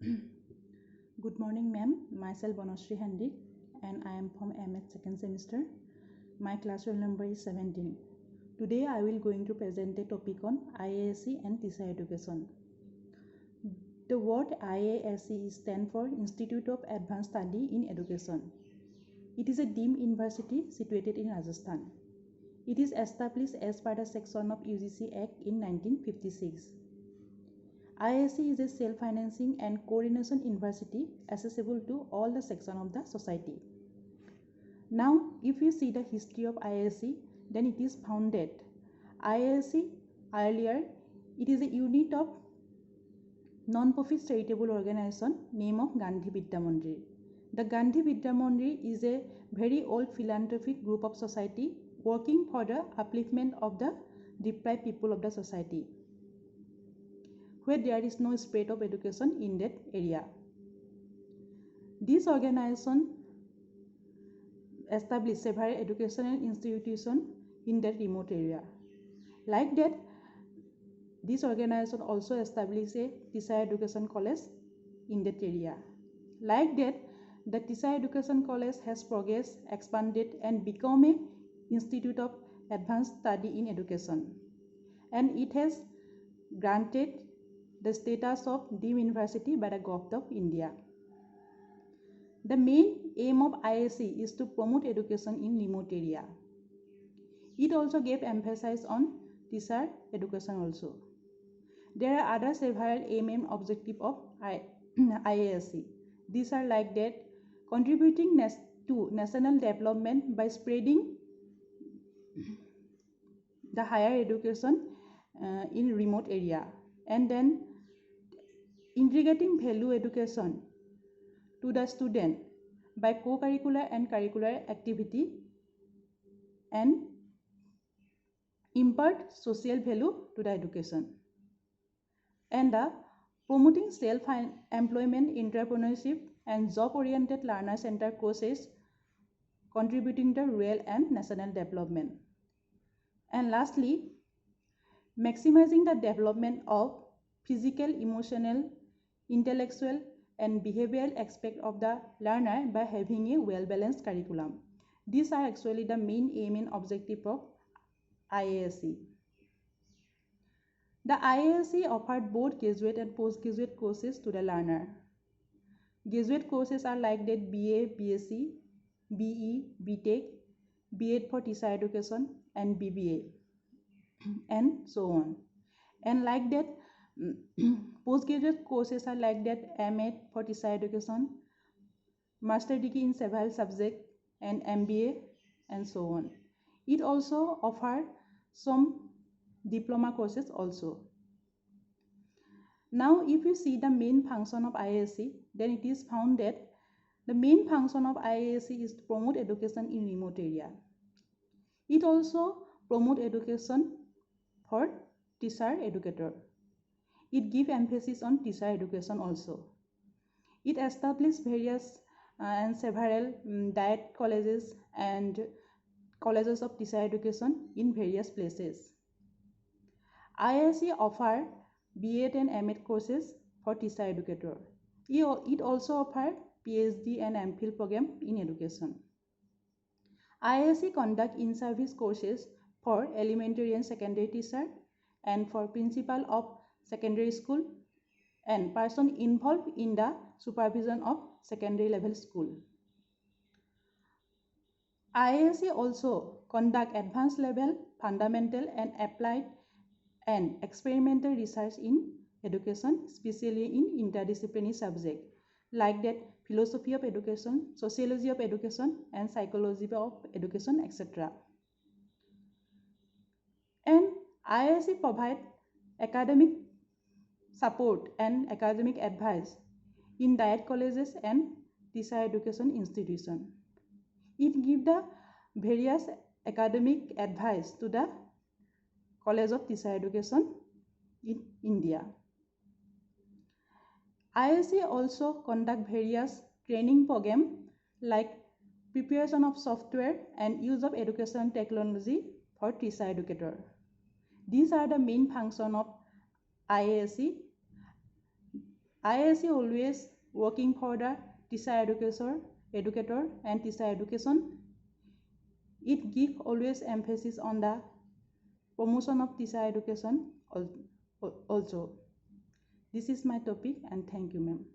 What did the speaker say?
Good morning, ma'am. Myself Bonashri Handik, and I am from MS second semester. My class roll number is 17. Today, I will going to present a topic on IASE and teacher education. The word IASE stands for Institute of Advanced Study in Education. It is a deemed university situated in Rajasthan. It is established as per the section of UGC Act in 1956. IASE is a self-financing and coordination university accessible to all the sections of the society. Now, if you see the history of IASE, then it is founded. IASE earlier, it is a unit of non-profit charitable organization named of Gandhi Vidya Mandir. The Gandhi Vidya Mandir is a very old philanthropic group of society working for the upliftment of the deprived people of the society, where there is no spread of education in that area. This organization established several educational institutions in that remote area. Like that, this organization also established a teacher education college in that area. Like that, the teacher education college has progressed, expanded, and become an institute of advanced study in education. And it has granted the status of deemed university by the Government of India. The main aim of IASE is to promote education in remote area. It also gave emphasis on teacher education also. There are other several aim and objectives of IASE. These are like that: contributing to national development by spreading the higher education in remote area, and then integrating value education to the student by co-curricular and curricular activity, and impart social value to the education, and promoting self-employment, entrepreneurship, and job-oriented learner-centered courses contributing to rural and national development. And lastly, maximizing the development of physical, emotional, intellectual, and behavioral aspect of the learner by having a well-balanced curriculum. These are actually the main aim and objective of IASE. The IASE offered both graduate and postgraduate courses to the learner. Graduate courses are like that: BA, BSc, BE, BTech, B.Ed for teacher education, and BBA, and so on. And like that, postgraduate courses are like that: M.Ed for teacher education, master degree in several subjects, and MBA, and so on. It also offers some diploma courses also. Now, if you see the main function of IASE, then it is found that the main function of IASE is to promote education in remote area. It also promotes education for teacher educator. It gives emphasis on teacher education also. It established various and several diet colleges and colleges of teacher education in various places. IASE offers B.Ed and M.Ed courses for teacher educator. It also offers PhD and MPhil program in education. IASE conducts in-service courses for elementary and secondary teacher, and for principal of secondary school, and person involved in the supervision of secondary level school. IASE also conduct advanced level, fundamental, and applied and experimental research in education, especially in interdisciplinary subjects like that philosophy of education, sociology of education, and psychology of education, etc. And IASE provides academic support and academic advice in diet colleges and teacher education institutions. It gives the various academic advice to the College of Teacher Education in India. IASE also conduct various training programs like preparation of software and use of education technology for teacher educator. These are the main function of IASE. IISc always working for the teacher educator and teacher education. It gives always emphasis on the promotion of teacher education also. This is my topic, and thank you, ma'am.